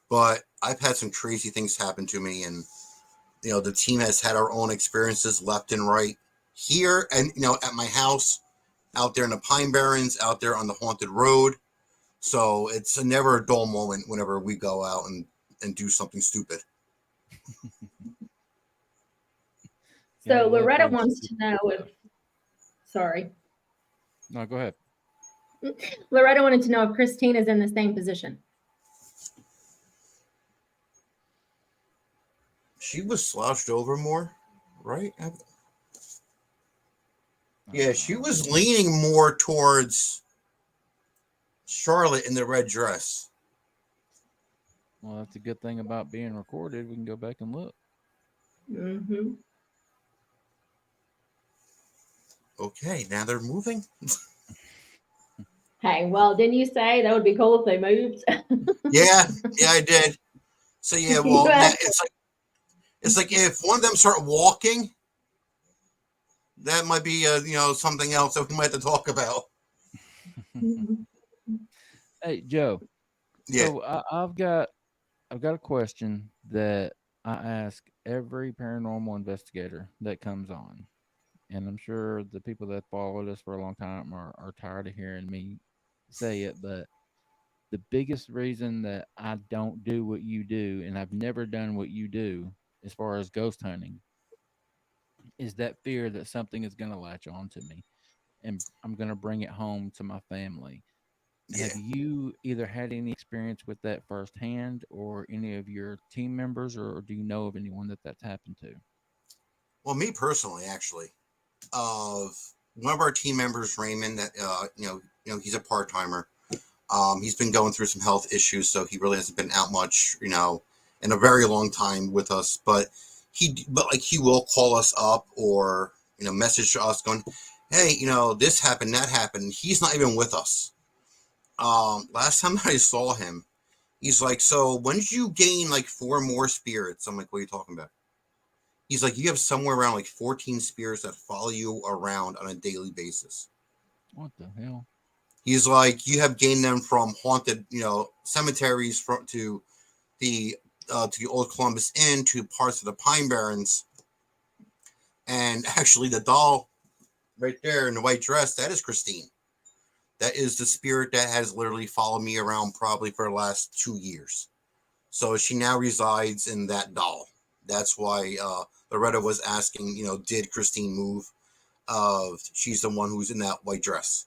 But I've had some crazy things happen to me, and the team has had our own experiences left and right here, and at my house, out there in the Pine Barrens, out there on the haunted road. So it's never a dull moment whenever we go out and do something stupid. So Loretta wants to know if. Sorry. No, go ahead. Loretta wanted to know if Christina's in the same position. She was slouched over more, right? Yeah, she was leaning more towards Charlotte in the red dress. Well, that's a good thing about being recorded. We can go back and look. Mm-hmm. Okay, now they're moving. Hey, well, didn't you say that would be cool if they moved? Yeah, I did. So yeah, well, it's like if one of them start walking, that might be something else that we might have to talk about. Hey, Joe. Yeah. So I've got a question that I ask every paranormal investigator that comes on, and I'm sure the people that followed us for a long time are tired of hearing me say it, but the biggest reason that I don't do what you do, and I've never done what you do as far as ghost hunting, is that fear that something is going to latch on to me and I'm going to bring it home to my family. Yeah. Have you either had any experience with that firsthand, or any of your team members, or do you know of anyone that's happened to? Well, me personally, actually, one of our team members, Raymond, that he's a part timer. He's been going through some health issues, so he really hasn't been out much, in a very long time with us. But he will call us up or message us going, "Hey, this happened, that happened." He's not even with us. Last time I saw him, he's like, "So when did you gain 4 more spirits?" I'm like, "What are you talking about?" He's like, "You have somewhere around 14 spirits that follow you around on a daily basis." What the hell? He's like, "You have gained them from haunted, cemeteries to the old Columbus Inn, to parts of the Pine Barrens, and actually the doll right there in the white dress, that is Christine. That is the spirit that has literally followed me around probably for the last 2 years. So she now resides in that doll. That's why Loretta was asking, did Christine move? She's the one who's in that white dress.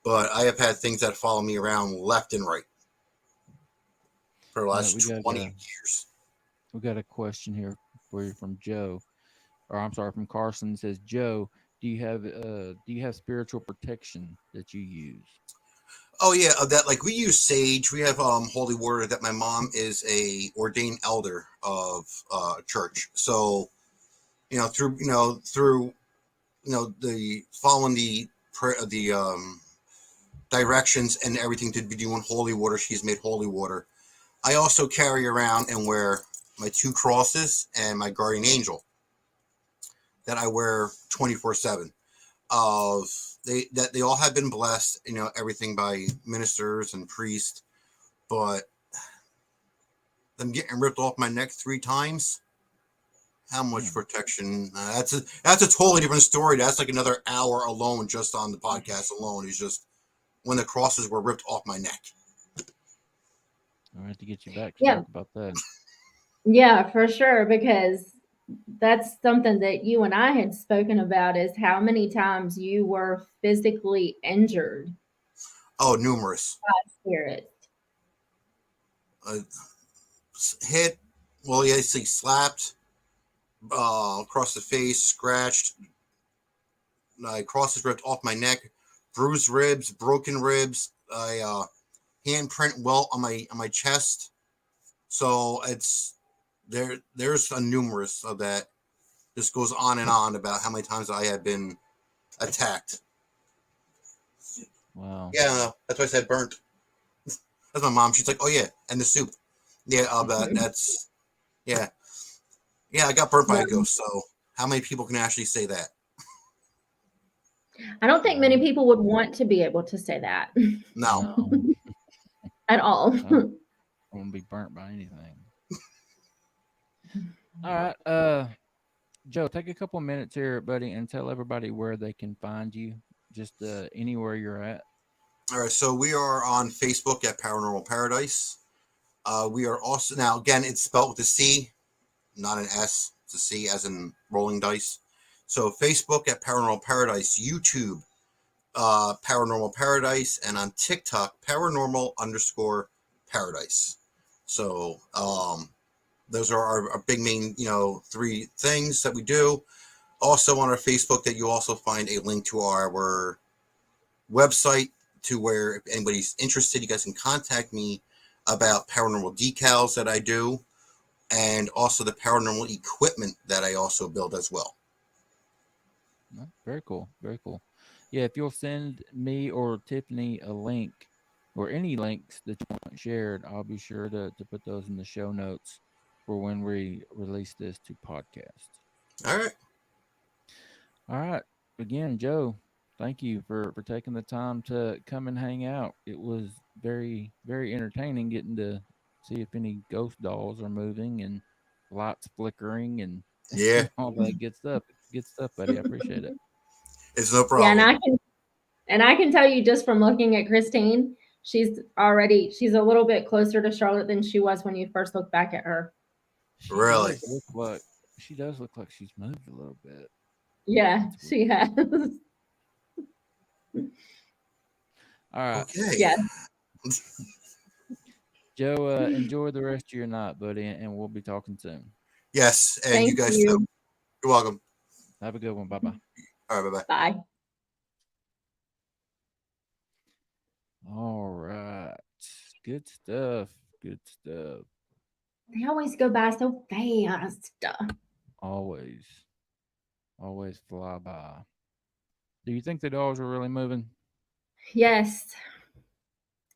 But I have had things that follow me around left and right for the last 20 years. We got a question here for you from Joe, or I'm sorry, from Carson. It says, Joe, do you have spiritual protection that you use? Oh yeah, that like we use sage. We have holy water. That my mom is a ordained elder of church. So through the following the directions and everything to be doing holy water. She's made holy water. I also carry around and wear my 2 crosses and my guardian angel that I wear 24/7. They all have been blessed, everything by ministers and priests, but them getting ripped off my neck 3 times. How much protection? That's a totally different story. That's like another hour alone just on the podcast alone. It's just when the crosses were ripped off my neck. I'll have to get you back to Yeah. talk about that. Yeah, for sure, because that's something that you and I had spoken about, is how many times you were physically injured Oh, numerous. by spirits. Hit, well, yeah, see, slapped, across the face, scratched, crosses ripped off my neck, bruised ribs, broken ribs, handprint welt on my chest. So it's there's a numerous of that. This goes on and on about how many times I have been attacked. Wow. Yeah, that's why I said burnt. That's my mom. She's like, oh yeah, and the soup. Yeah, that's yeah. Yeah, I got burnt by a ghost. So how many people can actually say that? I don't think many people would want to be able to say that. No. At all. I won't be burnt by anything. All right, Joe, take a couple minutes here, buddy, and tell everybody where they can find you. Just anywhere you're at. All right, so we are on Facebook at Paranormal Paradise. We are also now again, it's spelled with a C, not an S. It's a C as in rolling dice. So Facebook at Paranormal Paradise, YouTube Paranormal Paradise, and on TikTok Paranormal_Paradise. So those are our big main 3 things that we do. Also on our Facebook, that you also find a link to our website, to where if anybody's interested, you guys can contact me about paranormal decals that I do, and also the paranormal equipment that I also build as well. Very cool. Very cool. Yeah, if you'll send me or Tiffany a link, or any links that you want shared, I'll be sure to put those in the show notes for when we release this to podcast. All right. All right. Again, Joe, thank you for taking the time to come and hang out. It was very, very entertaining getting to see if any ghost dolls are moving and lights flickering and all that good stuff. Good stuff, buddy. I appreciate it. It's no problem. Yeah, and I can tell you, just from looking at Christine, she's a little bit closer to Charlotte than she was when you first looked back at her. Really? She does look like she's moved a little bit. Yeah, she has. All right. Okay. Yeah. Joe, enjoy the rest of your night, buddy, and we'll be talking soon. Yes, and Thank you guys you. too. You're welcome. Have a good one. Bye-bye. All right, bye-bye. Bye. All right. Good stuff. Good stuff. They always go by so fast. Always fly by. Do you think the dogs are really moving? Yes.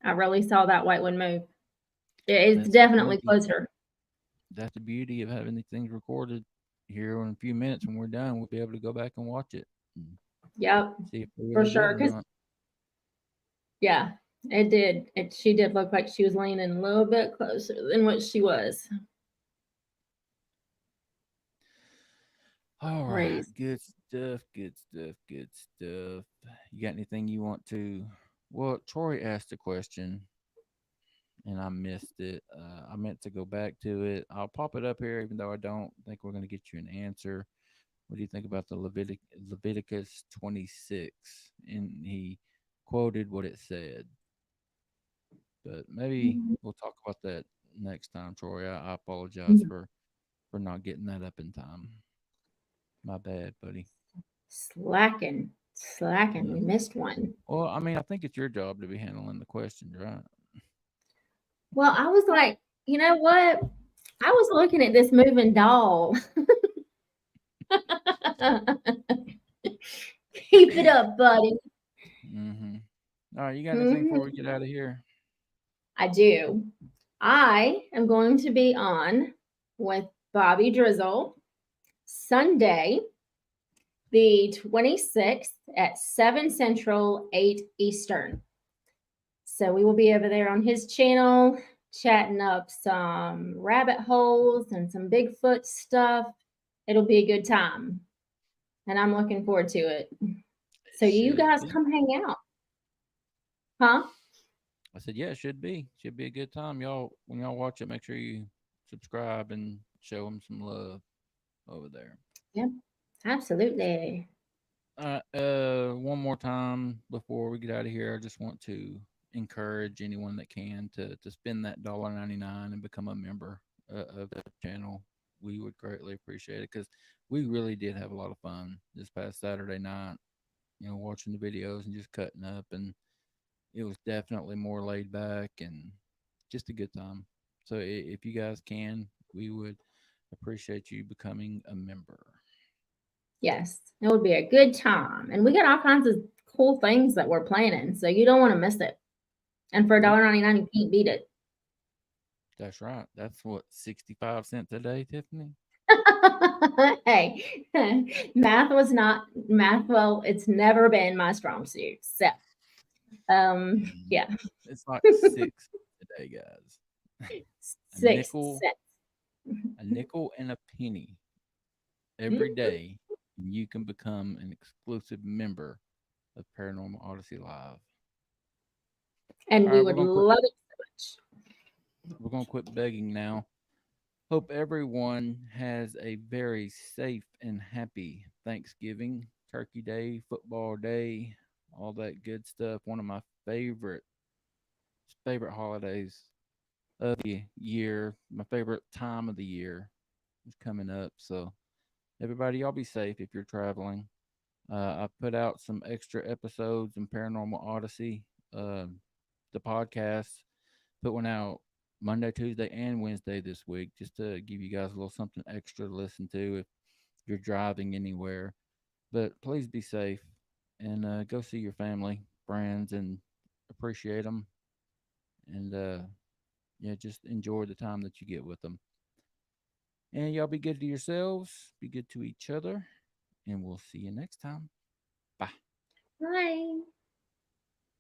I really saw that white one move. It's That's definitely beauty. closer. That's the beauty of having these things recorded. Here in a few minutes when we're done, we'll be able to go back and watch it. Yep. See if they For really sure. did or not. Yeah, it did. She did look like she was leaning a little bit closer than what she was. All right, Crazy. good stuff, good stuff, good stuff. You got anything you want to? Well, Troy asked a question and I missed it. I meant to go back to it. I'll pop it up here, even though I don't think we're going to get you an answer. What do you think about the Leviticus 26? And he quoted what it said. But maybe we'll talk about that next time, Troy. I apologize for not getting that up in time. My bad, buddy. Slacking. Slacking. Yeah. We missed one. Well, I mean, I think it's your job to be handling the questions, right? Well, I was like, you know what? I was looking at this moving doll. Keep it up, buddy. Mm-hmm. All right, you got anything Mhm. before we get out of here? I do. I am going to be on with Bobby Drizzle Sunday, the 26th at 7 Central, 8 Eastern. So we will be over there on his channel chatting up some rabbit holes and some Bigfoot stuff. It'll be a good time. And I'm looking forward to it. So you Should guys be. come hang out. Huh? I said, yeah, it should be. Should be a good time. Y'all, when y'all watch it, make sure you subscribe and show them some love over there. Yep, absolutely. One more time before we get out of here, I just want to encourage anyone that can to spend that $1.99 and become a member of the channel. We would greatly appreciate it because we really did have a lot of fun this past Saturday night. You know, watching the videos and just cutting up, and it was definitely more laid back and just a good time. So if you guys can, we would appreciate you becoming a member. Yes, it would be a good time. And we got all kinds of cool things that we're planning. So you don't want to miss it. And for Nope. $1.99, you can't beat it. That's right. That's what, 65 cents a day, Tiffany? Hey, math was not math. Well, it's never been my strong suit. So, yeah, It's like 6 a day, guys. A 6 cents. a nickel and a penny every day, and you can become an exclusive member of Paranormal Odyssey Live. And All we right, would love it so much. we're gonna quit begging now. Hope everyone has a very safe and happy Thanksgiving, Turkey Day, Football Day, all that good stuff. One of my favorite holidays of the year, my favorite time of the year is coming up. So everybody, y'all be safe if you're traveling. I put out some extra episodes in Paranormal Odyssey, the podcast. Put one out Monday, Tuesday, and Wednesday this week, just to give you guys a little something extra to listen to if you're driving anywhere. But please be safe and go see your family, friends, and appreciate them. And yeah, just enjoy the time that you get with them. And y'all be good to yourselves, be good to each other, and we'll see you next time. Bye. Bye.